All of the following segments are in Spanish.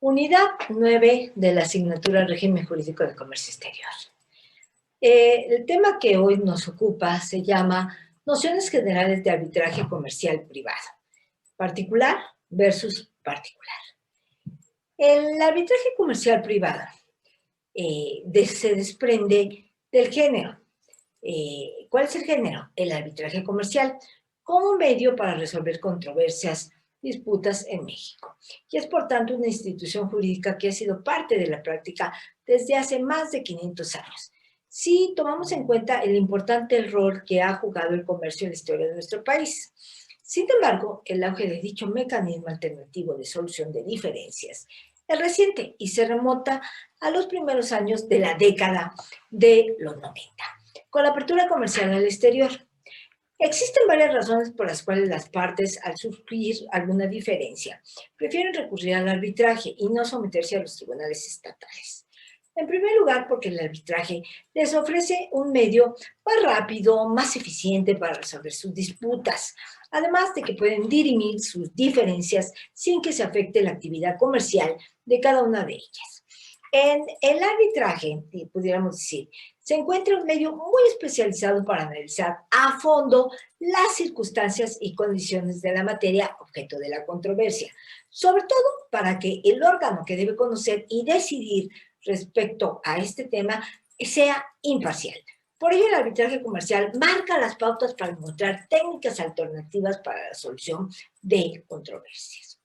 Unidad 9 de la asignatura Régimen Jurídico de Comercio Exterior. El tema que hoy nos ocupa se llama Nociones Generales de Arbitraje Comercial Privado, particular versus particular. El arbitraje comercial privado se desprende del género. ¿Cuál es el género? El arbitraje comercial como medio para resolver controversias, disputas en México. Y es, por tanto, una institución jurídica que ha sido parte de la práctica desde hace más de 500 años. Si tomamos en cuenta el importante rol que ha jugado el comercio en la historia de nuestro país. Sin embargo, el auge de dicho mecanismo alternativo de solución de diferencias es reciente y se remonta a los primeros años de la década de los 90, con la apertura comercial al exterior. Existen varias razones por las cuales las partes, al surgir alguna diferencia, prefieren recurrir al arbitraje y no someterse a los tribunales estatales. En primer lugar, porque el arbitraje les ofrece un medio más rápido, más eficiente para resolver sus disputas, además de que pueden dirimir sus diferencias sin que se afecte la actividad comercial de cada una de ellas. En el arbitraje, pudiéramos decir, se encuentra un medio muy especializado para analizar a fondo las circunstancias y condiciones de la materia objeto de la controversia, sobre todo para que el órgano que debe conocer y decidir respecto a este tema sea imparcial. Por ello, el arbitraje comercial marca las pautas para encontrar técnicas alternativas para la solución de controversias.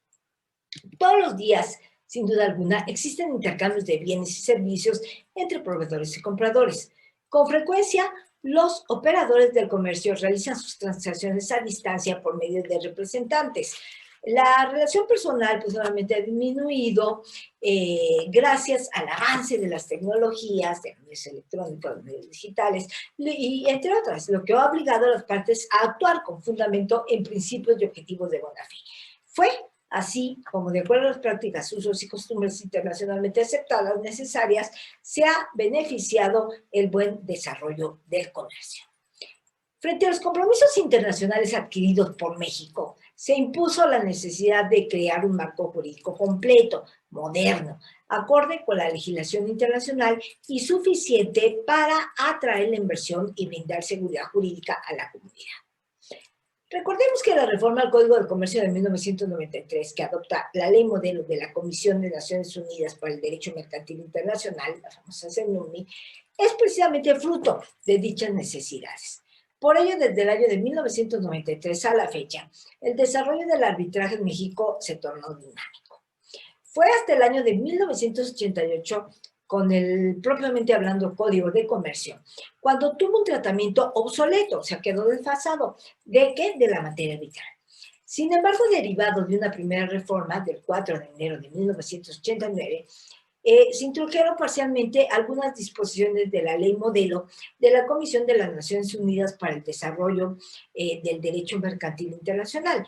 Todos los días, sin duda alguna, existen intercambios de bienes y servicios entre proveedores y compradores. Con frecuencia, los operadores del comercio realizan sus transacciones a distancia por medio de representantes. La relación personal, pues, obviamente ha disminuido gracias al avance de las tecnologías, de los medios electrónicos, de los medios digitales, y entre otras, lo que ha obligado a las partes a actuar con fundamento en principios y objetivos de buena fe. Fue así como, de acuerdo a las prácticas, usos y costumbres internacionalmente aceptadas necesarias, se ha beneficiado el buen desarrollo del comercio. Frente a los compromisos internacionales adquiridos por México, se impuso la necesidad de crear un marco jurídico completo, moderno, acorde con la legislación internacional y suficiente para atraer la inversión y brindar seguridad jurídica a la comunidad. Recordemos que la reforma al Código de Comercio de 1993, que adopta la ley modelo de la Comisión de Naciones Unidas para el Derecho Mercantil Internacional, la famosa CENUMI, es precisamente fruto de dichas necesidades. Por ello, desde el año de 1993 a la fecha, el desarrollo del arbitraje en México se tornó dinámico. Fue hasta el año de 1988, con el propiamente hablando Código de Comercio, cuando tuvo un tratamiento obsoleto, o sea, quedó desfasado. ¿De qué? De la materia arbitral. Sin embargo, derivado de una primera reforma del 4 de enero de 1989, se introdujeron parcialmente algunas disposiciones de la ley modelo de la Comisión de las Naciones Unidas para el Desarrollo del Derecho Mercantil Internacional.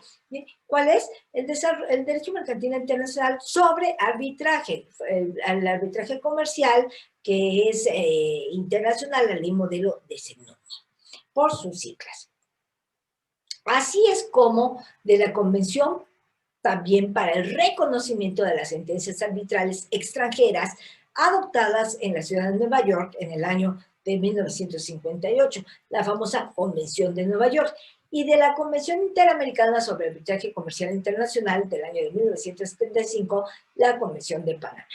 ¿Cuál es? El Derecho Mercantil Internacional sobre arbitraje, el arbitraje comercial, que es internacional, la ley modelo de CENUMI, por sus siglas. Así es como de la Convención también para el reconocimiento de las sentencias arbitrales extranjeras adoptadas en la ciudad de Nueva York en el año de 1958, la famosa Convención de Nueva York, y de la Convención Interamericana sobre Arbitraje Comercial Internacional del año de 1975, la Convención de Panamá.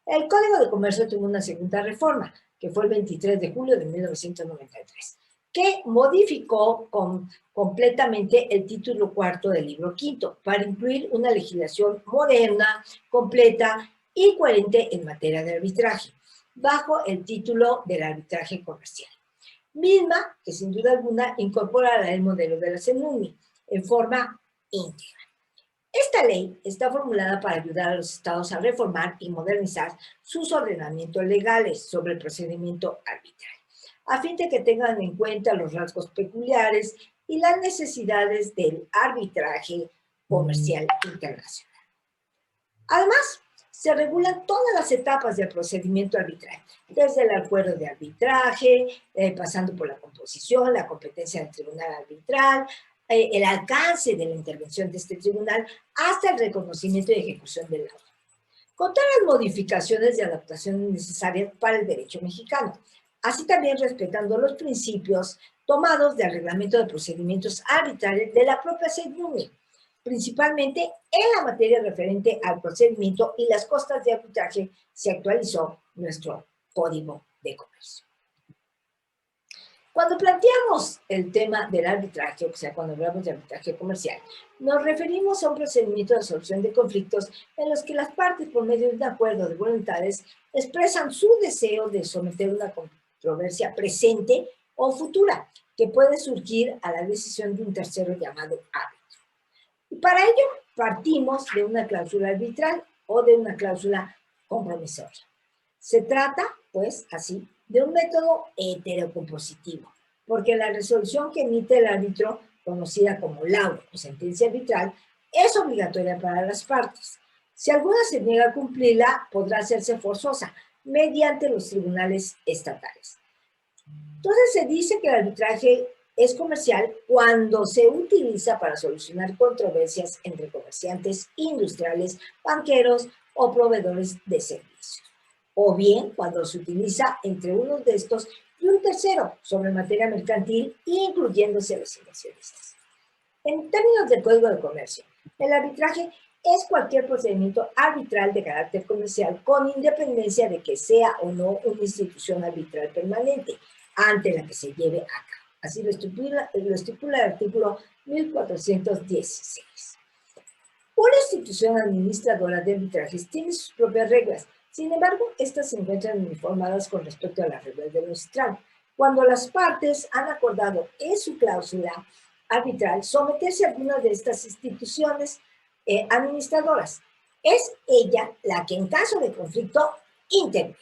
El Código de Comercio tuvo una segunda reforma, que fue el 23 de julio de 1993, que modificó completamente el título cuarto del libro quinto para incluir una legislación moderna, completa y coherente en materia de arbitraje, bajo el título del arbitraje comercial. Misma que, sin duda alguna, incorporará el modelo de la CENUMI en forma íntegra. Esta ley está formulada para ayudar a los estados a reformar y modernizar sus ordenamientos legales sobre el procedimiento arbitral, a fin de que tengan en cuenta los rasgos peculiares y las necesidades del arbitraje comercial internacional. Además, se regulan todas las etapas del procedimiento arbitral, desde el acuerdo de arbitraje, pasando por la composición, la competencia del tribunal arbitral, el alcance de la intervención de este tribunal, hasta el reconocimiento y ejecución del laudo. con todas las modificaciones y adaptaciones necesarias para el derecho mexicano, así también respetando los principios tomados del Reglamento de Procedimientos Arbitrales de la propia CEDUME, principalmente en la materia referente al procedimiento y las costas de arbitraje. Se actualizó nuestro Código de Comercio. Cuando planteamos el tema del arbitraje, o sea, cuando hablamos de arbitraje comercial, nos referimos a un procedimiento de solución de conflictos en los que las partes, por medio de un acuerdo de voluntades, expresan su deseo de someter una controversia presente o futura que puede surgir a la decisión de un tercero llamado árbitro. Y para ello partimos de una cláusula arbitral o de una cláusula compromisoria. Se trata, pues, así, de un método heterocompositivo, porque la resolución que emite el árbitro, conocida como laudo o sentencia arbitral, es obligatoria para las partes. Si alguna se niega a cumplirla, podrá hacerse forzosa mediante los tribunales estatales. Entonces se dice que el arbitraje es comercial cuando se utiliza para solucionar controversias entre comerciantes, industriales, banqueros o proveedores de servicios, o bien cuando se utiliza entre uno de estos y un tercero sobre materia mercantil, incluyéndose los inversionistas. En términos del Código de Comercio, el arbitraje es cualquier procedimiento arbitral de carácter comercial con independencia de que sea o no una institución arbitral permanente ante la que se lleve a cabo. Así lo estipula el artículo 1416. Una institución administradora de arbitrajes tiene sus propias reglas. Sin embargo, estas se encuentran uniformadas con respecto a las reglas del estrado. Cuando las partes han acordado en su cláusula arbitral someterse a alguna de estas instituciones administradoras, es ella la que en caso de conflicto interviene.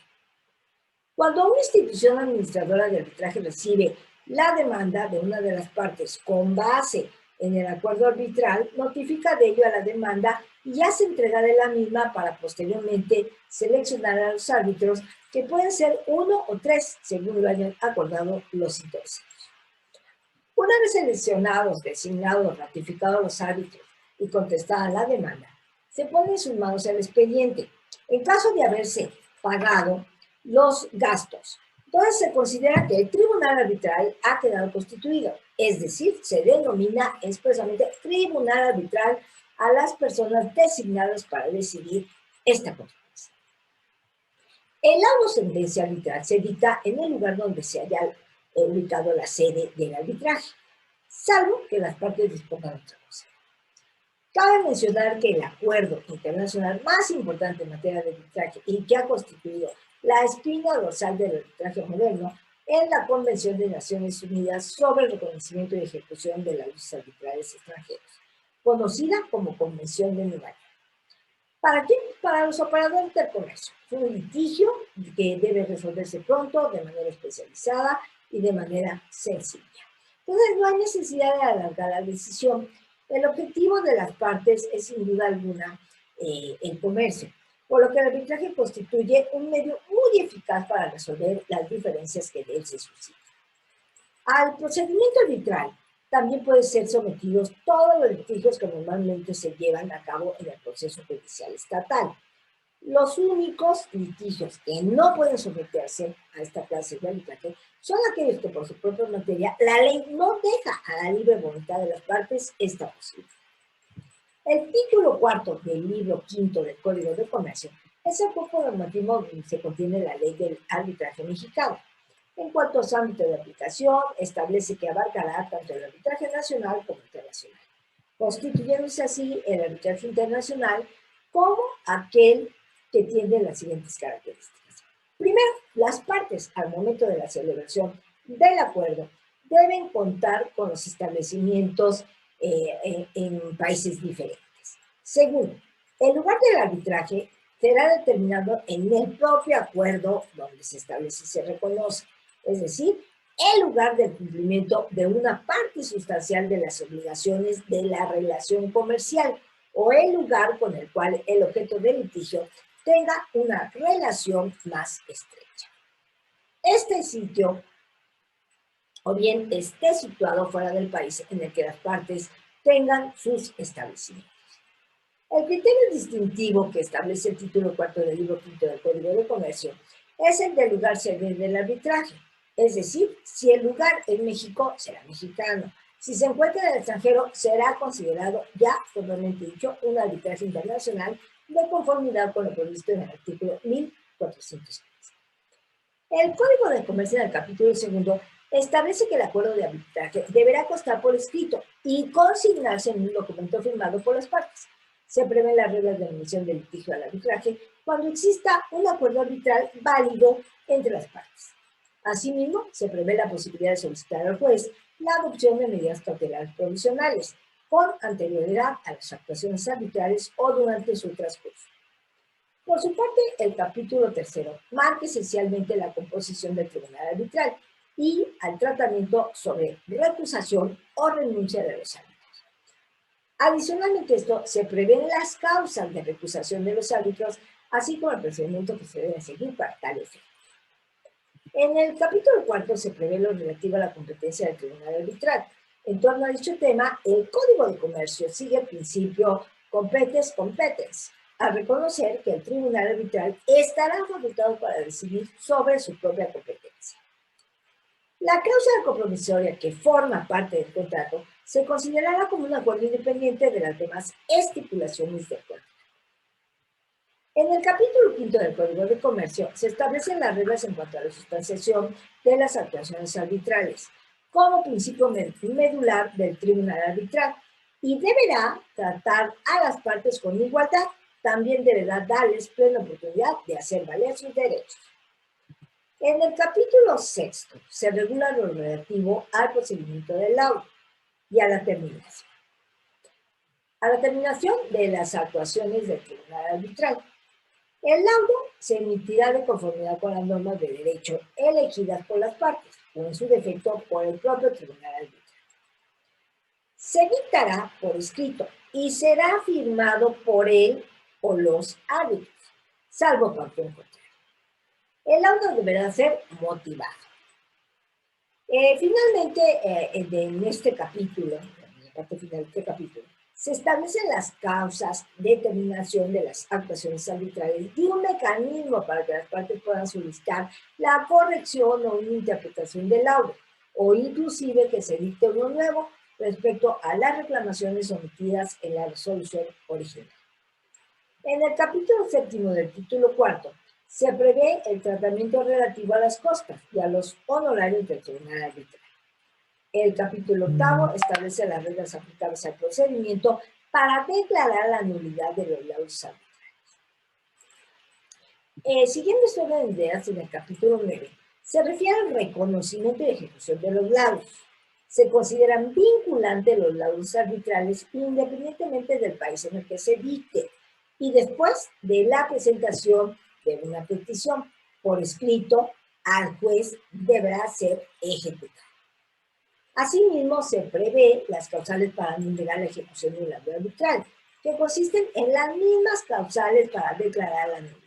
Cuando una institución administradora de arbitraje recibe la demanda de una de las partes con base en el acuerdo arbitral, notifica de ello a la demanda y hace entrega de la misma para posteriormente seleccionar a los árbitros, que pueden ser 1 o 3, según lo hayan acordado los interesados. Una vez seleccionados, designados, ratificados los árbitros y contestada la demanda, se pone en sus manos el expediente. En caso de haberse pagado los gastos, entonces se considera que el tribunal arbitral ha quedado constituido, es decir, se denomina expresamente tribunal arbitral a las personas designadas para decidir esta controversia. El laudo sentencia arbitral se dicta en el lugar donde se haya ubicado la sede del arbitraje, salvo que las partes dispongan otra cosa. Cabe mencionar que el acuerdo internacional más importante en materia de arbitraje y que ha constituido la espina dorsal del arbitraje moderno es la Convención de Naciones Unidas sobre el reconocimiento y ejecución de las leyes arbitrales extranjeras, conocida como Convención de Nueva York. ¿Para qué? Para los operadores del comercio. Es un litigio que debe resolverse pronto, de manera especializada y de manera sencilla. Entonces, no hay necesidad de alargar la decisión. El objetivo de las partes es, sin duda alguna, el comercio, por lo que el arbitraje constituye un medio muy eficaz para resolver las diferencias que de él se suscitan. Al procedimiento arbitral también pueden ser sometidos todos los litigios que normalmente se llevan a cabo en el proceso judicial estatal. Los únicos litigios que no pueden someterse a esta clase de arbitraje son aquellos que por su propia materia la ley no deja a la libre voluntad de las partes esta posible. El título cuarto del libro quinto del Código de Comercio es el cuerpo normativo donde se contiene la ley del arbitraje mexicano. En cuanto a su ámbito de aplicación, establece que abarcará tanto el arbitraje nacional como internacional, constituyéndose así el arbitraje internacional como aquel que tiene las siguientes características. Primero, las partes al momento de la celebración del acuerdo deben contar con los establecimientos en países diferentes. Segundo, el lugar del arbitraje será determinado en el propio acuerdo donde se establece y se reconoce, es decir, el lugar del cumplimiento de una parte sustancial de las obligaciones de la relación comercial o el lugar con el cual el objeto del litigio tenga una relación más estrecha. Este sitio o bien esté situado fuera del país en el que las partes tengan sus establecimientos. El criterio distintivo que establece el título cuarto del libro quinto del Código de Comercio es el del lugar sede del arbitraje. Es decir, si el lugar es México, será mexicano. Si se encuentra en el extranjero, será considerado, ya formalmente dicho, un arbitraje internacional de conformidad con lo previsto en el artículo 1415. El Código de Comercio en el capítulo segundo establece que el acuerdo de arbitraje deberá constar por escrito y consignarse en un documento firmado por las partes. Se prevén las reglas de admisión del litigio al arbitraje cuando exista un acuerdo arbitral válido entre las partes. Asimismo, se prevé la posibilidad de solicitar al juez la adopción de medidas cautelares provisionales con anterioridad a las actuaciones arbitrales o durante su transcurso. Por su parte, el capítulo tercero marca esencialmente la composición del tribunal arbitral y al tratamiento sobre recusación o renuncia de los árbitros. Adicionalmente a esto, se prevén las causas de recusación de los árbitros, así como el procedimiento que se debe seguir para tal efecto. En el capítulo cuarto se prevé lo relativo a la competencia del tribunal arbitral. En torno a dicho tema, el Código de Comercio sigue el principio competes competens, a reconocer que el tribunal arbitral estará facultado para decidir sobre su propia competencia. La cláusula compromisoria que forma parte del contrato se considerará como un acuerdo independiente de las demás estipulaciones del contrato. En el capítulo quinto del Código de Comercio se establecen las reglas en cuanto a la sustanciación de las actuaciones arbitrales como principio medular del tribunal arbitral y deberá tratar a las partes con igualdad. También deberá darles plena oportunidad de hacer valer sus derechos. En el capítulo sexto se regula lo relativo al procedimiento del laudo y a la terminación. A la terminación de las actuaciones del tribunal arbitral. El laudo se emitirá de conformidad con las normas de derecho elegidas por las partes, o en su defecto por el propio tribunal arbitral. Se dictará por escrito y será firmado por él o los árbitros, salvo parte en contrario. El laudo deberá ser motivado. Finalmente, en este capítulo, en la parte final de este capítulo, se establecen las causas de terminación de las actuaciones arbitrales y un mecanismo para que las partes puedan solicitar la corrección o una interpretación del laudo, o inclusive que se dicte uno nuevo respecto a las reclamaciones sometidas en la resolución original. En el capítulo séptimo del título cuarto, se prevé el tratamiento relativo a las costas y a los honorarios del tribunal arbitral. El capítulo octavo establece las reglas aplicables al procedimiento para declarar la nulidad de los laudos arbitrales. Siguiendo este orden de ideas, en el capítulo 9, se refiere al reconocimiento y ejecución de los laudos. Se consideran vinculantes los laudos arbitrales independientemente del país en el que se dicte y después de la presentación de una petición por escrito al juez deberá ser ejecutada. Asimismo, se prevé las causales para negar la ejecución de un laudo arbitral, que consisten en las mismas causales para declarar la nulidad.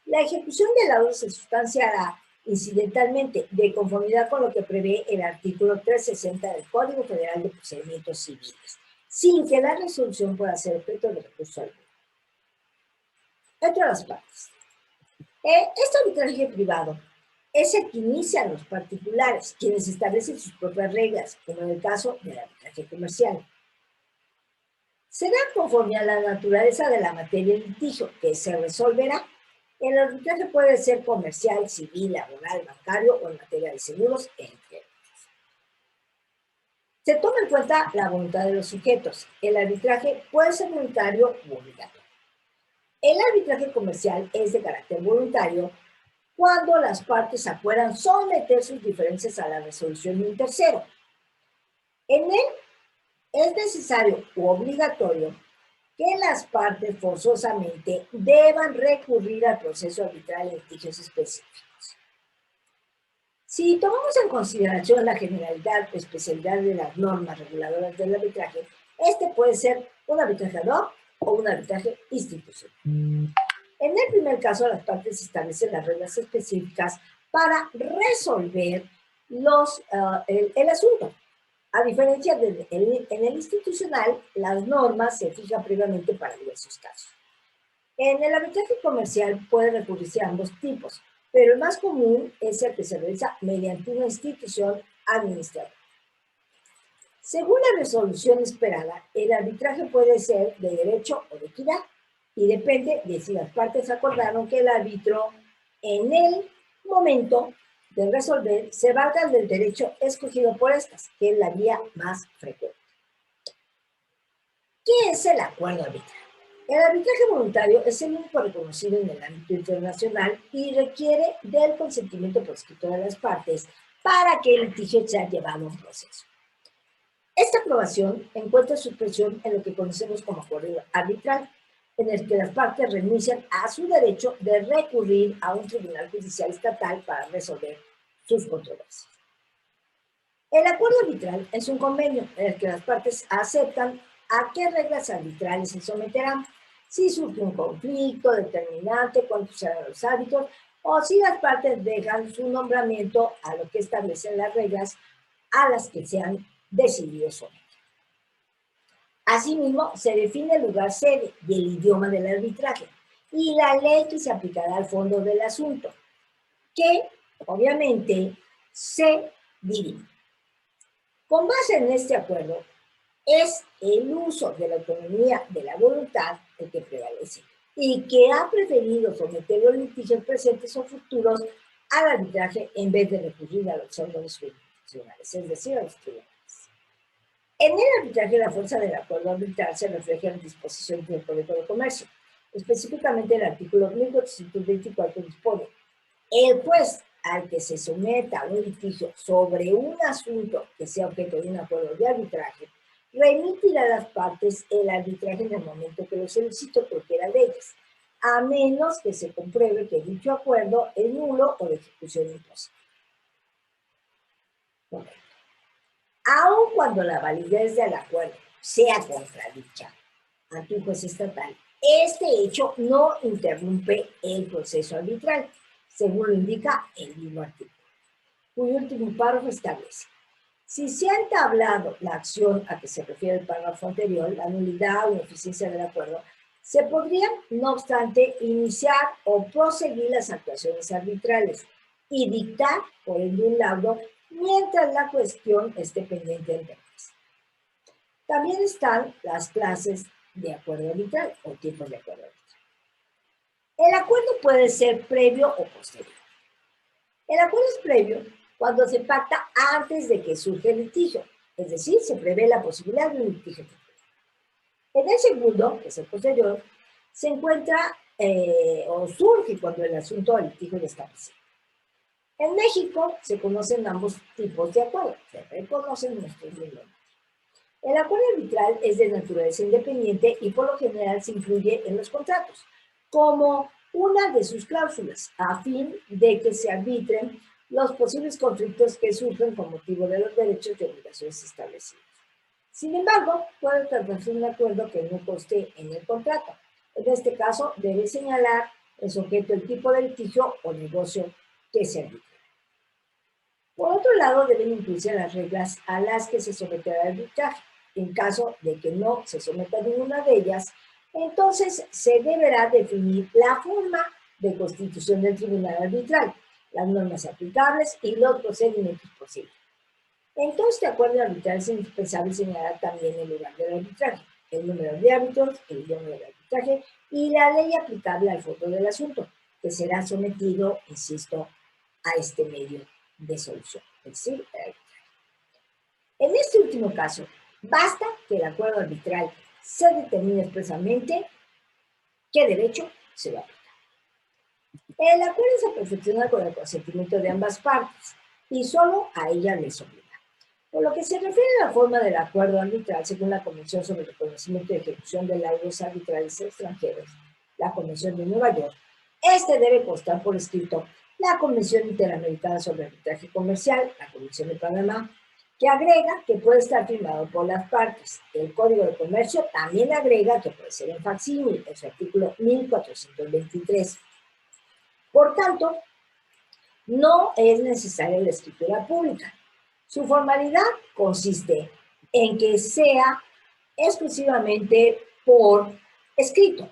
La ejecución del laudo se sustanciará incidentalmente de conformidad con lo que prevé el artículo 360 del Código Federal de Procedimientos Civiles, sin que la resolución pueda ser objeto de recurso alguno. Entre las partes. Este arbitraje privado es el que inician los particulares, quienes establecen sus propias reglas, como en el caso del arbitraje comercial. Será conforme a la naturaleza de la materia del litigio que se resolverá. El arbitraje puede ser comercial, civil, laboral, bancario o en materia de seguros, entre otros. Se toma en cuenta la voluntad de los sujetos. El arbitraje puede ser voluntario u obligatorio. El arbitraje comercial es de carácter voluntario cuando las partes acuerdan someter sus diferencias a la resolución de un tercero. En él es necesario u obligatorio que las partes forzosamente deban recurrir al proceso arbitral en litigios específicos. Si tomamos en consideración la generalidad o especialidad de las normas reguladoras del arbitraje, este puede ser un arbitraje ad hoc o un arbitraje institucional. En el primer caso, las partes establecen las reglas específicas para resolver el asunto. A diferencia en el institucional, las normas se fijan previamente para diversos casos. En el arbitraje comercial puede recurrirse a ambos tipos, pero el más común es el que se realiza mediante una institución administrativa. Según la resolución esperada, el arbitraje puede ser de derecho o de equidad y depende de si las partes acordaron que el árbitro en el momento de resolver se valga del derecho escogido por estas, que es la vía más frecuente. ¿Qué es el acuerdo arbitral? El arbitraje voluntario es el único reconocido en el ámbito internacional y requiere del consentimiento por escrito de las partes para que el litigio sea llevado a un proceso. Esta aprobación encuentra su expresión en lo que conocemos como acuerdo arbitral, en el que las partes renuncian a su derecho de recurrir a un tribunal judicial estatal para resolver sus controversias. El acuerdo arbitral es un convenio en el que las partes aceptan a qué reglas arbitrales se someterán, si surge un conflicto determinante, cuántos serán los árbitros, o si las partes dejan su nombramiento a lo que establecen las reglas a las que se han decidido someter. Asimismo, se define el lugar sede y el idioma del arbitraje y la ley que se aplicará al fondo del asunto, que obviamente se dirime. Con base en este acuerdo, es el uso de la autonomía de la voluntad el que prevalece y que ha preferido someter los litigios presentes o futuros al arbitraje en vez de recurrir a los órganos jurisdiccionales, es decir, a los tribunales. En el arbitraje, la fuerza del acuerdo arbitral se refleja en disposiciones del Código de Comercio. Específicamente, el artículo 1424 dispone: el juez al que se someta a un litigio sobre un asunto que sea objeto de un acuerdo de arbitraje remitirá a las partes el arbitraje en el momento que lo solicitó cualquiera de ellas, a menos que se compruebe que dicho acuerdo es nulo o de ejecución imposible. Bueno, aun cuando la validez del acuerdo sea contradicha ante un juez estatal, este hecho no interrumpe el proceso arbitral, según lo indica el mismo artículo, cuyo último párrafo establece: si se ha entablado la acción a que se refiere el párrafo anterior, la nulidad o ineficiencia del acuerdo, se podrían, no obstante, iniciar o proseguir las actuaciones arbitrales y dictar, por ende, un laudo mientras la cuestión esté pendiente del juez. También están las clases de acuerdo arbitral o tipos de acuerdo arbitral. El acuerdo puede ser previo o posterior. El acuerdo es previo cuando se pacta antes de que surja el litigio, es decir, se prevé la posibilidad de un litigio futuro. En el segundo, que es el posterior, se encuentra o surge cuando el asunto del litigio ya está presente. En México se conocen ambos tipos de acuerdo, se reconocen nuestros nombres. El acuerdo arbitral es de naturaleza independiente y por lo general se incluye en los contratos, como una de sus cláusulas, a fin de que se arbitren los posibles conflictos que surgen con motivo de los derechos y obligaciones establecidos. Sin embargo, puede tratarse un acuerdo que no conste en el contrato. En este caso, debe señalar el sujeto, el tipo de litigio o negocio que se arbitra. Por otro lado, deben incluirse las reglas a las que se someterá el arbitraje. En caso de que no se someta a ninguna de ellas, entonces se deberá definir la forma de constitución del tribunal arbitral, las normas aplicables y los procedimientos posibles. En todo este acuerdo arbitral es indispensable señalar también el lugar del arbitraje, el número de árbitros, el idioma del arbitraje y la ley aplicable al fondo del asunto, que será sometido, insisto, a este medio de solución, es decir, el arbitraje. En este último caso, basta que el acuerdo arbitral se determine expresamente qué derecho se va a aplicar. El acuerdo se perfecciona con el consentimiento de ambas partes y solo a ellas les obliga. Por lo que se refiere a la forma del acuerdo arbitral, según la Convención sobre el Reconocimiento y Ejecución de Laudos Arbitrales Extranjeros, la Convención de Nueva York, este debe constar por escrito la Convención Interamericana sobre Arbitraje Comercial, la Convención de Panamá, que agrega que puede estar firmado por las partes. El Código de Comercio también agrega que puede ser en facsímil, en su artículo 1423. Por tanto, no es necesaria la escritura pública. Su formalidad consiste en que sea exclusivamente por escrito.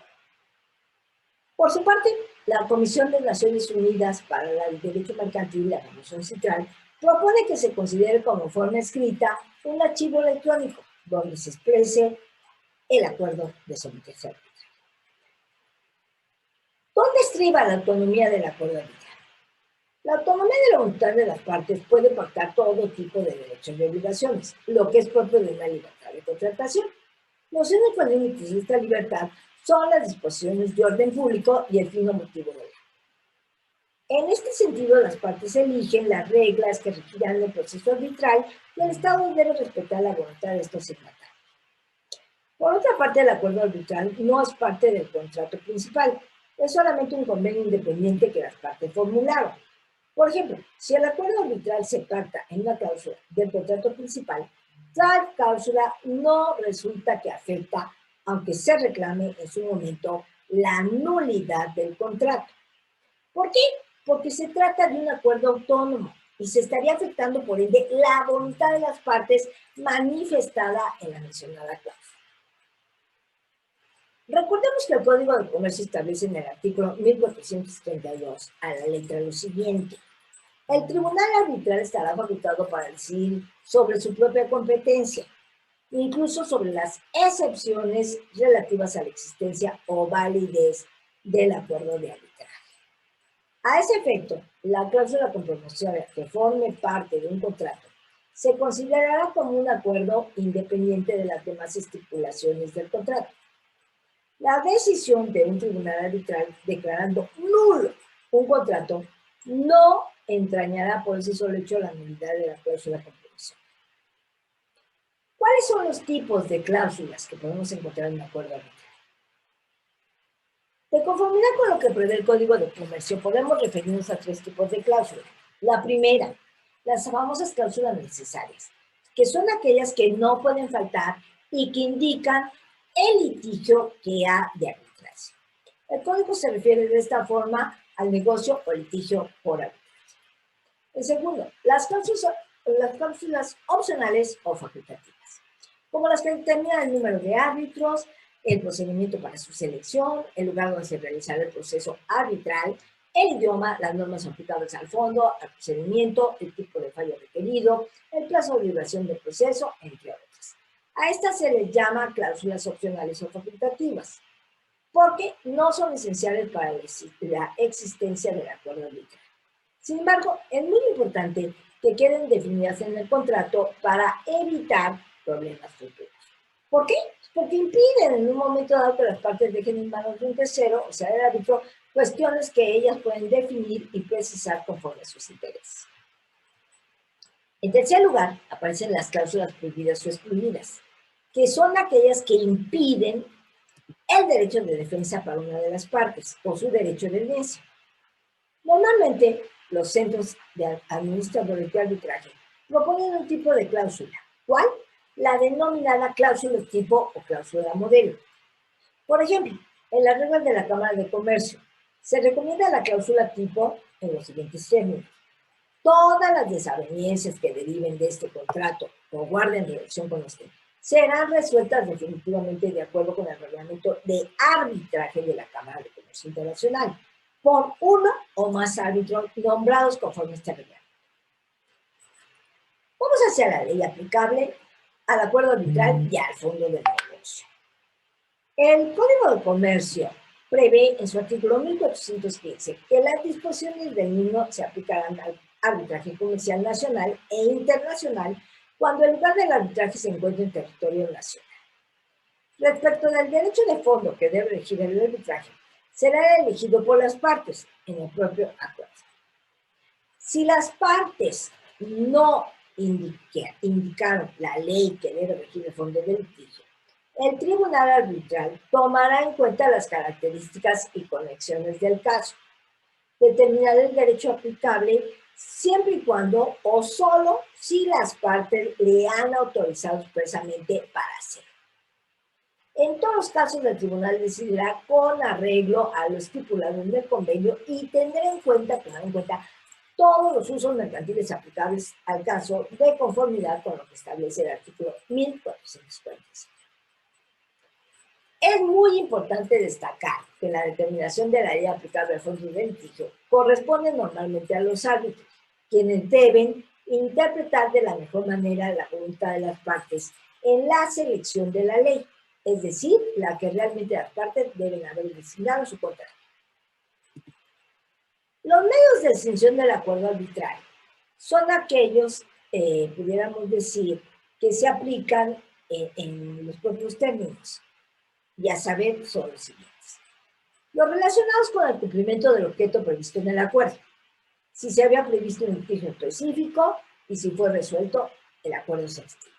Por su parte, la Comisión de Naciones Unidas para el Derecho Mercantil, la Comisión Citral, propone que se considere como forma escrita un archivo electrónico donde se exprese el acuerdo de someterse al arbitraje. ¿Dónde estriba la autonomía del acuerdo arbitral? La autonomía de la voluntad de las partes puede pactar todo tipo de derechos y obligaciones, lo que es propio de una libertad de contratación. Los únicos límites de esta libertad son las disposiciones de orden público y el fin o motivo de la ley. En este sentido, las partes eligen las reglas que regirán el proceso arbitral y el Estado debe respetar la voluntad de estos signatarios. Por otra parte, el acuerdo arbitral no es parte del contrato principal, es solamente un convenio independiente que las partes formularon. Por ejemplo, si el acuerdo arbitral se pacta en una cláusula del contrato principal, tal cláusula no resulta que afecta, aunque se reclame en su momento, la nulidad del contrato. ¿Por qué? Porque se trata de un acuerdo autónomo y se estaría afectando, por ende, la voluntad de las partes manifestada en la mencionada cláusula. Recordemos que el Código de Comercio establece en el artículo 1432 a la letra lo siguiente: el tribunal arbitral estará facultado para decidir sobre su propia competencia, incluso sobre las excepciones relativas a la existencia o validez del acuerdo de arbitraje. A ese efecto, la cláusula compromisoria que forme parte de un contrato se considerará como un acuerdo independiente de las demás estipulaciones del contrato. La decisión de un tribunal arbitral declarando nulo un contrato no entrañará por ese solo hecho la nulidad de la cláusula compromisoria. ¿Cuáles son los tipos de cláusulas que podemos encontrar en un acuerdo arbitral? De conformidad con lo que prevé el Código de Comercio, podemos referirnos a tres tipos de cláusulas. La primera, las famosas cláusulas necesarias, que son aquellas que no pueden faltar y que indican el litigio que ha de arbitrarse. El Código se refiere de esta forma al negocio o litigio por arbitraje. El segundo, las cláusulas opcionales o facultativas, como las que determinan el número de árbitros, el procedimiento para su selección, el lugar donde se realizará el proceso arbitral, el idioma, las normas aplicables al fondo, al procedimiento, el tipo de fallo requerido, el plazo de duración del proceso, entre otras. A estas se les llama cláusulas opcionales o facultativas, porque no son esenciales para la existencia del acuerdo arbitral. Sin embargo, es muy importante que queden definidas en el contrato para evitar problemas futuros. ¿Por qué? Porque impiden en un momento dado que las partes dejen en manos de un tercero, o sea, del árbitro, cuestiones que ellas pueden definir y precisar conforme a sus intereses. En tercer lugar, aparecen las cláusulas prohibidas o excluidas, que son aquellas que impiden el derecho de defensa para una de las partes o su derecho de audiencia. Normalmente, los centros de administradores de arbitraje proponen un tipo de cláusula. ¿Cuál? La denominada cláusula tipo o cláusula modelo. Por ejemplo, en las reglas de la Cámara de Comercio, se recomienda la cláusula tipo en los siguientes términos: todas las desavenencias que deriven de este contrato o guarden relación con este serán resueltas definitivamente de acuerdo con el reglamento de arbitraje de la Cámara de Comercio Internacional, por uno o más árbitros nombrados conforme a este reglamento. Vamos hacia la ley aplicable al acuerdo arbitral y al fondo del negocio. El Código de Comercio prevé en su artículo 1415 que las disposiciones del mismo se aplicarán al arbitraje comercial nacional e internacional cuando el lugar del arbitraje se encuentre en territorio nacional. Respecto del derecho de fondo que debe regir el arbitraje, será elegido por las partes en el propio acuerdo. Si las partes no indicaron la ley que debe regir el fondo del litigio, el tribunal arbitral tomará en cuenta las características y conexiones del caso, determinará el derecho aplicable siempre y cuando o solo si las partes le han autorizado expresamente para hacerlo. En todos los casos, el tribunal decidirá con arreglo a lo estipulado en el convenio y tendrá en cuenta, todos los usos mercantiles aplicables al caso de conformidad con lo que establece el artículo 1445. Es muy importante destacar que la determinación de la ley aplicable al fondo de litigio corresponde normalmente a los árbitros, quienes deben interpretar de la mejor manera la voluntad de las partes en la selección de la ley, es decir, la que realmente las partes deben haber designado en su contrato. Los medios de extinción del acuerdo arbitral son aquellos, pudiéramos decir, que se aplican en los propios términos, y a saber son los siguientes. Los relacionados con el cumplimiento del objeto previsto en el acuerdo, si se había previsto un litigio específico y si fue resuelto, el acuerdo se extingue.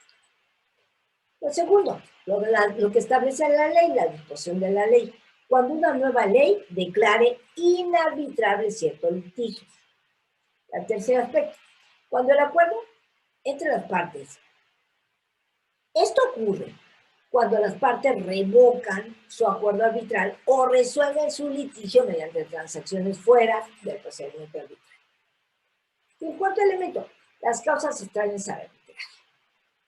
Lo segundo, lo que establece la ley, la disposición de la ley, cuando una nueva ley declare inarbitrable cierto litigio. El tercer aspecto, cuando el acuerdo entre las partes. Esto ocurre cuando las partes revocan su acuerdo arbitral o resuelven su litigio mediante transacciones fuera del procedimiento arbitral. Y el cuarto elemento, las causas extrañas al arbitraje.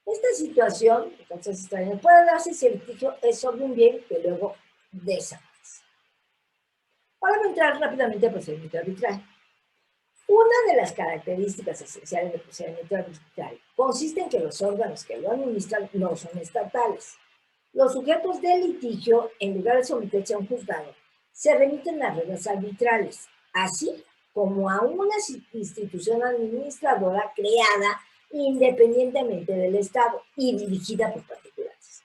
Esta situación, de causas extrañas, puede darse si el litigio es sobre un bien que luego desaparece. Ahora voy a entrar rápidamente al procedimiento arbitral. Una de las características esenciales del procedimiento arbitral consiste en que los órganos que lo administran no son estatales. Los sujetos del litigio, en lugar de someterse a un juzgado, se remiten a reglas arbitrales, así como a una institución administradora creada independientemente del Estado y dirigida por particulares.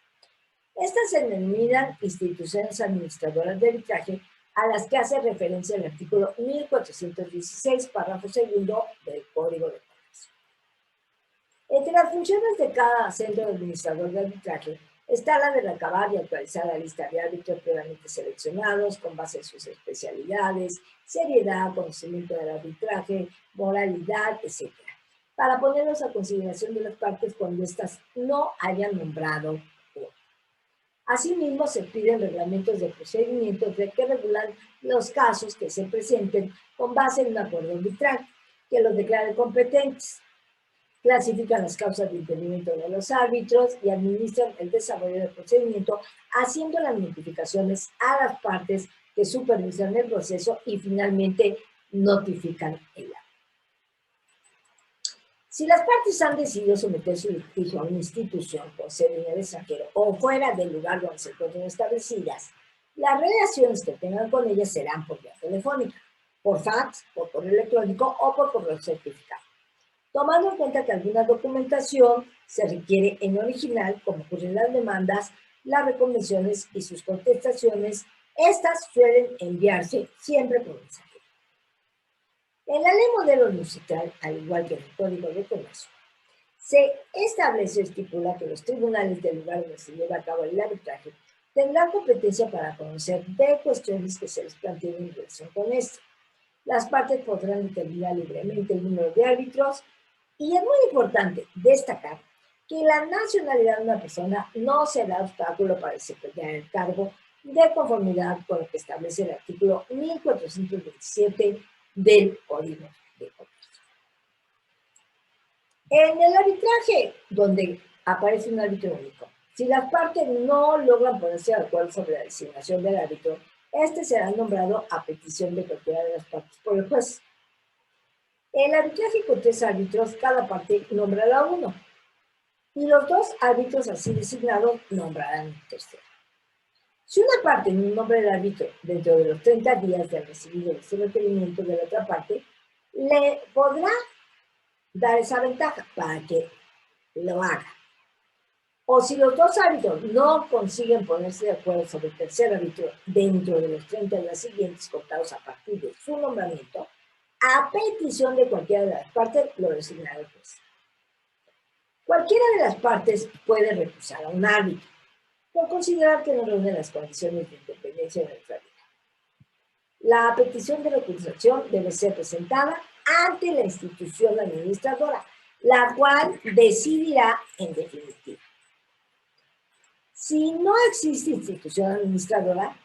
Estas se denominan instituciones administradoras de arbitraje, a las que hace referencia el artículo 1416, párrafo segundo del Código de Comercio. Entre las funciones de cada centro administrador de arbitraje está la de recabar y actualizar la lista de árbitros previamente seleccionados con base en sus especialidades, seriedad, conocimiento del arbitraje, moralidad, etc., para ponerlos a consideración de las partes cuando éstas no hayan nombrado uno. Asimismo, se piden reglamentos de procedimientos que regulan los casos que se presenten con base en un acuerdo arbitral, que los declare competentes. Clasifican las causas de impedimento de los árbitros y administran el desarrollo del procedimiento, haciendo las notificaciones a las partes que supervisan el proceso y finalmente notifican el acto. Si las partes han decidido someter su litigio a una institución con sede en el extranjero o fuera del lugar donde se encuentran establecidas, las relaciones que tengan con ellas serán por vía telefónica, por fax, por correo electrónico o por correo certificado. Tomando en cuenta que alguna documentación se requiere en original, como ocurren las demandas, las reconvenciones y sus contestaciones, estas suelen enviarse siempre por mensaje. En la ley modelo musical, al igual que en el Código de Comercio, se establece o estipula que los tribunales del lugar donde se lleva a cabo el arbitraje tendrán competencia para conocer de cuestiones que se les planteen en relación con esto. Las partes podrán determinar libremente el número de árbitros y es muy importante destacar que la nacionalidad de una persona no será obstáculo para desempeñar el cargo de conformidad con lo que establece el artículo 1427 del Código de Comercio. En el arbitraje, donde aparece un árbitro único, si las partes no logran ponerse de acuerdo sobre la designación del árbitro, este será nombrado a petición de cualquiera de las partes por el juez. En el arbitraje con 3 árbitros, cada parte nombrará uno, y los 2 árbitros así designados nombrarán un tercero. Si una parte no nombra el árbitro dentro de los 30 días de recibido ese requerimiento de la otra parte, le podrá dar esa ventaja para que lo haga. O si los 2 árbitros no consiguen ponerse de acuerdo sobre el tercer árbitro dentro de los 30 días siguientes contados a partir de su nombramiento, a petición de cualquiera de las partes, lo designará el juez. Cualquiera de las partes puede recusar a un árbitro por considerar que no reúne las condiciones de independencia y neutralidad. La petición de recusación debe ser presentada ante la institución administradora, la cual decidirá en definitiva. Si no existe institución administradora,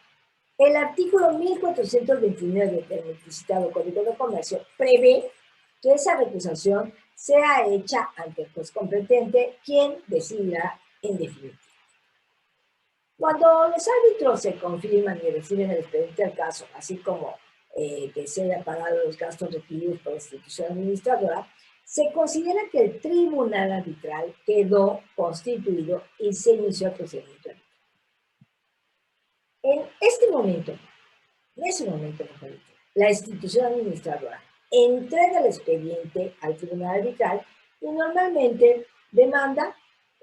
el artículo 1429 del citado Código de Comercio prevé que esa recusación sea hecha ante el juez competente, quien decidirá en definitiva. Cuando los árbitros se confirman y reciben el expediente del caso, así como que se haya pagado los gastos requeridos por la institución administradora, se considera que el tribunal arbitral quedó constituido y se inició el procedimiento arbitral. En ese momento, mejor dicho, la institución administradora entrega el expediente al tribunal arbitral y normalmente demanda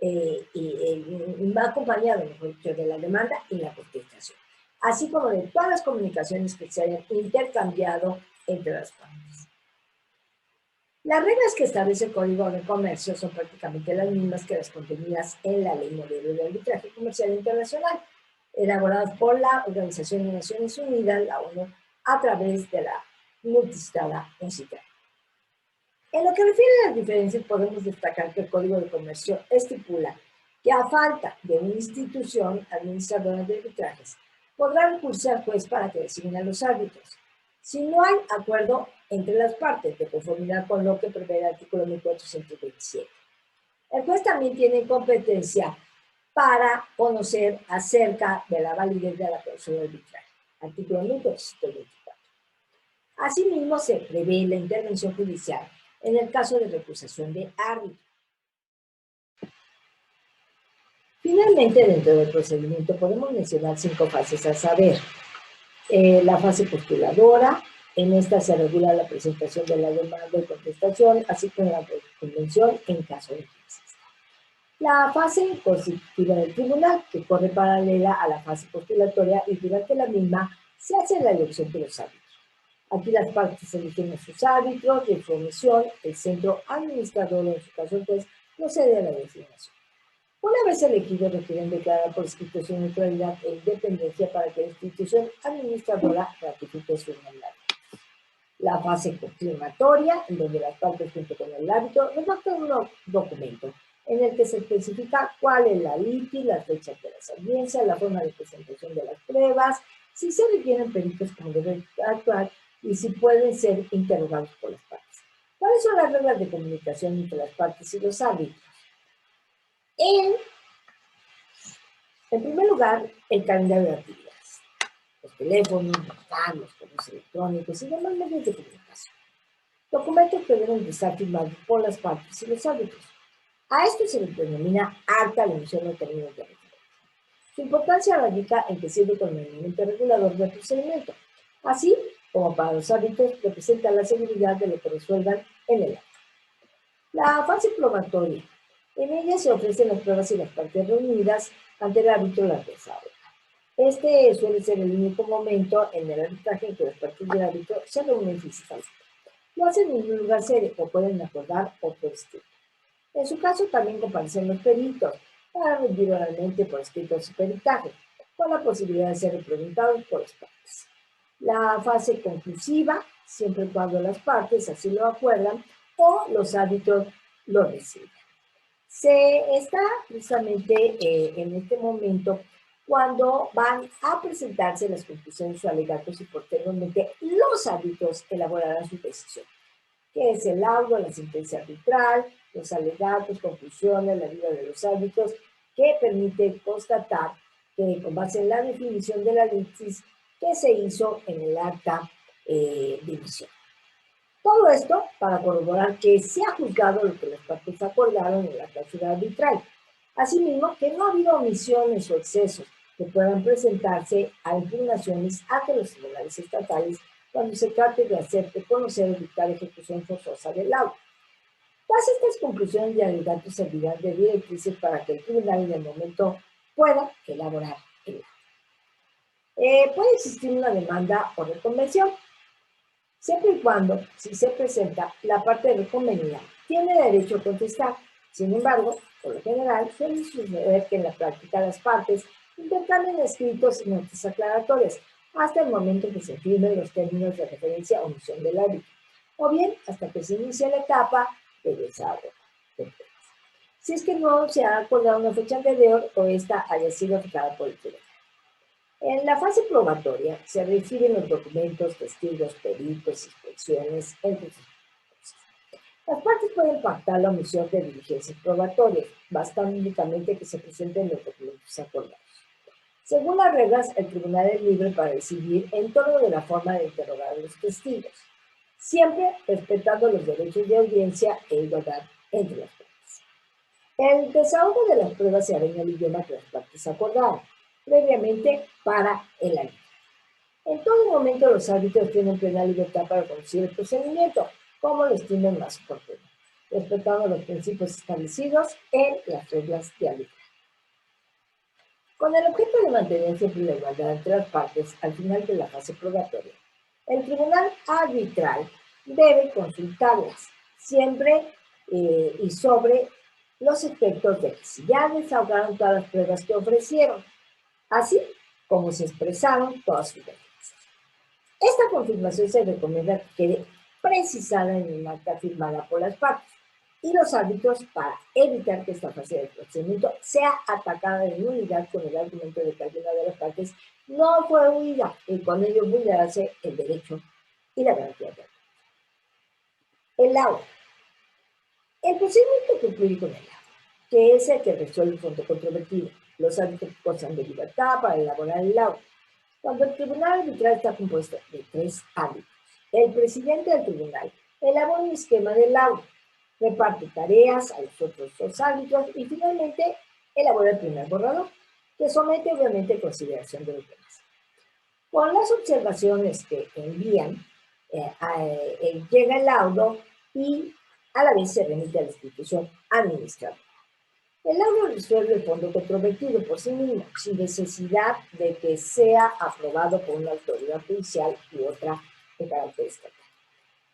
y va acompañado, mejor dicho, de la demanda y la contestación, así como de todas las comunicaciones que se hayan intercambiado entre las partes. Las reglas que establece el Código de Comercio son prácticamente las mismas que las contenidas en la Ley Modelo de Arbitraje Comercial Internacional, elaboradas por la Organización de Naciones Unidas, la ONU, a través de la multicitada UNCITRAL. En lo que refiere a las diferencias, podemos destacar que el Código de Comercio estipula que a falta de una institución administradora de arbitrajes, podrá recurrir al juez para que designe a los árbitros. Si no hay acuerdo entre las partes, de conformidad con lo que prevé el artículo 1427. El juez también tiene competencia para conocer acerca de la validez de la cláusula arbitral, artículo 1424. Asimismo, se prevé la intervención judicial en el caso de recusación de árbitro. Finalmente, dentro del procedimiento podemos mencionar 5 fases a saber. La fase postuladora, en esta se regula la presentación de la demanda y contestación, así como la convención en caso de que exista. La fase constitutiva del tribunal, que corre paralela a la fase postulatoria y durante la misma se hace la elección de los árbitros. Aquí las partes eligen a sus árbitros, de su omisión, el centro administrador, en su caso el juez, procede a la designación. Una vez elegidos, requieren declarar por escrito su neutralidad e independencia para que la institución administradora ratifique su nombramiento. La fase confirmatoria, en donde las partes junto con el árbitro redactan un documento en el que se especifica cuál es la litis, las fechas de las audiencias, la forma de presentación de las pruebas, si se requieren peritos como deben actuar y si pueden ser interrogados por las partes. ¿Cuáles son las reglas de comunicación entre las partes y los árbitros? En primer lugar, el calendario de actividades. Los teléfonos, los fax, los correos electrónicos y demás medios de comunicación. Documentos que deben de estar firmados por las partes y los árbitros. A esto se le denomina acta de emisión de términos de referencia. Su importancia radica en que sirve como elemento regulador del procedimiento, así como para los árbitros representa la seguridad de lo que resuelvan en el acto. La fase probatoria. En ella se ofrecen las pruebas y las partes reunidas ante el árbitro las desahogan. Este suele ser el único momento en el arbitraje en que las partes del árbitro se reúnen físicamente. Lo hacen en un lugar serio o pueden acordar o por escrito. En su caso también comparecen los peritos para rendir oralmente por escrito su peritaje, con la posibilidad de ser representados por las partes. La fase conclusiva, siempre y cuando las partes así lo acuerdan o los árbitros lo reciben. Se está precisamente en este momento cuando van a presentarse las conclusiones o alegatos y posteriormente los árbitros elaborarán su decisión, que es el laudo, la sentencia arbitral, los alegatos, conclusiones, la vida de los árbitros, que permite constatar que con base en la definición de la litis que se hizo en el acta de emisión. Todo esto para corroborar que se ha juzgado lo que las partes acordaron en la cláusula arbitral. Asimismo, que no ha habido omisiones o excesos que puedan presentarse a impugnaciones ante los tribunales estatales cuando se trate de hacer conocer o dictar ejecución forzosa del laudo. Todas estas conclusiones y alegatos servirán de directrices para que el tribunal en el momento pueda elaborar el laudo. Puede existir una demanda o reconvención, siempre y cuando, si se presenta la parte reconvenida, tiene derecho a contestar. Sin embargo, por lo general, suele suceder que en la práctica las partes intercambian escritos y notas aclaratorias hasta el momento en que se firmen los términos de referencia o omisión del árbitro, o bien hasta que se inicie la etapa de desahogo. Si es que no se ha acordado una fecha anterior o esta haya sido fijada por el tribunal. En la fase probatoria se reciben los documentos, testigos, peritos, inspecciones, entre otras cosas. Las partes pueden pactar la omisión de diligencias probatorias, bastando únicamente que se presenten los documentos acordados. Según las reglas, el tribunal es libre para decidir en torno de la forma de interrogar a los testigos, siempre respetando los derechos de audiencia e igualdad entre las partes. El desahogo de las pruebas se hará en el idioma que las partes acordaron, previamente para el árbitro. En todo momento los árbitros tienen plena libertad para conducir el procedimiento, como lo estimen más oportuno, respetando los principios establecidos en las reglas de arbitraje. Con el objeto de mantener siempre la igualdad entre las partes al final de la fase probatoria, el tribunal arbitral debe consultarlas siempre y sobre los efectos de que si ya desahogaron todas las pruebas que ofrecieron, así como se expresaron todas sus defensas. Esta confirmación se recomienda que quede precisada en una acta firmada por las partes y los árbitros para evitar que esta fase del procedimiento sea atacada en unidad con el argumento de que alguna de las partes no fue huida y con ello vulnerarse el derecho y la garantía de la vida. El laudo. El procedimiento concluye con el laudo, que es el que resuelve el fondo controvertido. Los árbitros gozan de libertad para elaborar el laudo. Cuando el tribunal arbitral está compuesto de 3 árbitros, el presidente del tribunal elabora un esquema de laudo, reparte tareas a los otros 2 árbitros y finalmente elabora el primer borrador, que somete obviamente a consideración de los demás. Con las observaciones que envían, llega el laudo y a la vez se remite a la institución administrativa. El laudo resuelve el fondo controvertido por sí mismo, sin necesidad de que sea aprobado por una autoridad judicial y otra de carácter estatal.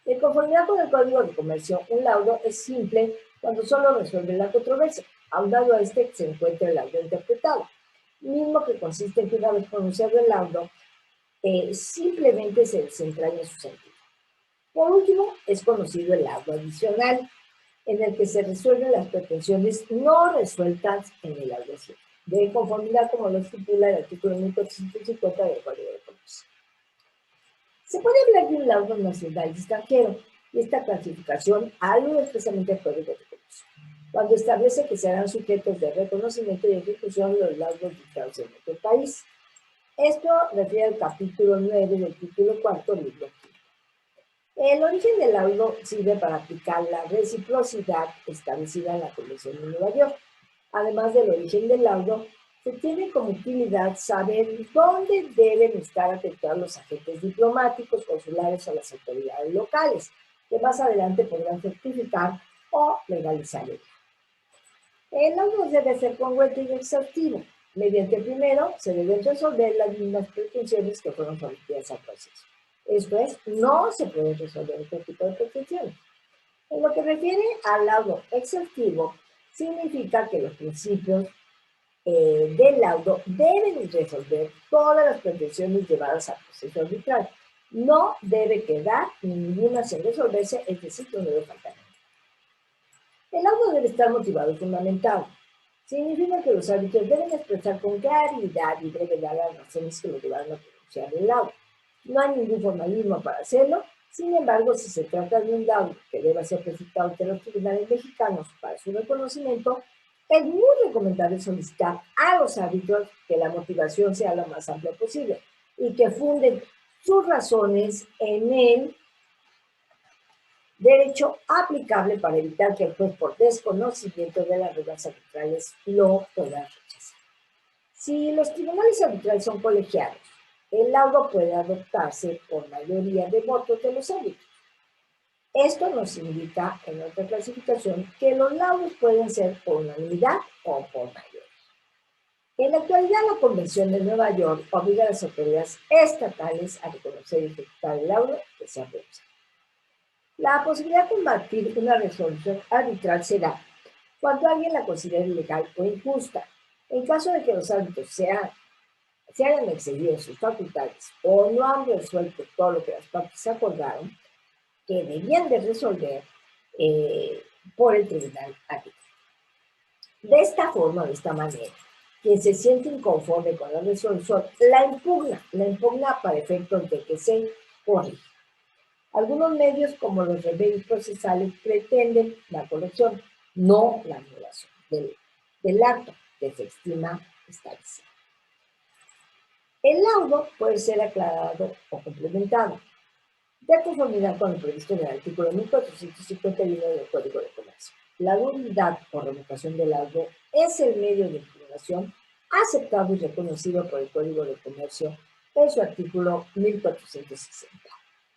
De conformidad con el Código de Comercio, un laudo es simple cuando solo resuelve la controversia, aunado a este se encuentra el laudo interpretado, mismo que consiste en que una vez pronunciado el laudo, simplemente se desentraña su sentido. Por último, es conocido el laudo adicional, en el que se resuelven las pretensiones no resueltas en el laudo de conformidad como lo estipula el artículo 1450 del Código de Comercio. Se puede hablar de un laudo nacional y extranjero, y esta clasificación alude expresamente al Código de Comercio, cuando establece que serán sujetos de reconocimiento y ejecución los laudos dictados en otro país. Esto refiere al capítulo 9 del título 4, libro 5. El origen del laudo sirve para aplicar la reciprocidad establecida en la Convención de Nueva York. Además del origen del laudo, se tiene como utilidad saber dónde deben estar atentados los agentes diplomáticos, consulares o las autoridades locales, que más adelante podrán certificar o legalizar el laudo. El laudo debe ser congruente y exhaustivo. Mediante el primero, se deben resolver las mismas pretensiones que fueron sometidas al proceso. Esto es, no se puede resolver otro tipo de pretensiones. En lo que refiere al laudo exhaustivo, significa que los principios del laudo deben resolver todas las pretensiones llevadas al proceso arbitral. No debe quedar ninguna sin resolverse, es decir, no debe faltar nada. El laudo debe estar motivado y fundamentado. Significa que los árbitros deben expresar con claridad y brevedad las razones que lo llevaron a pronunciar el laudo. No hay ningún formalismo para hacerlo. Sin embargo, si se trata de un laudo que deba ser presentado ante los tribunales mexicanos para su reconocimiento, es muy recomendable solicitar a los árbitros que la motivación sea lo más amplia posible y que funden sus razones en el derecho aplicable para evitar que el juez, por desconocimiento de las reglas arbitrales, lo pueda rechazar. Si los tribunales arbitrales son colegiados, el laudo puede adoptarse por mayoría de votos de los árbitros. Esto nos indica en otra clasificación que los laudos pueden ser por unanimidad o por mayoría. En la actualidad, la Convención de Nueva York obliga a las autoridades estatales a reconocer y ejecutar el laudo que se ha pronunciado. La posibilidad de combatir una resolución arbitral será cuando alguien la considere ilegal o injusta. En caso de que los árbitros se hayan excedido sus facultades o no han resuelto todo lo que las partes acordaron, que debían de resolver por el tribunal arbitral. De esta forma, de esta manera, quien se siente inconforme con la resolución la impugna para efectos de que se corrija. Algunos medios, como los remedios procesales, pretenden la corrección, no la anulación del acto que se estima establecido. El laudo puede ser aclarado o complementado, de conformidad con lo previsto en el artículo 1451 del Código de Comercio. La nulidad o revocación del laudo es el medio de impugnación aceptado y reconocido por el Código de Comercio en su artículo 1460,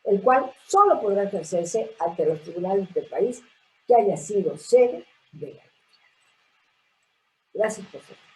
el cual solo podrá ejercerse ante los tribunales del país que haya sido sede de la ley. Gracias, profesor.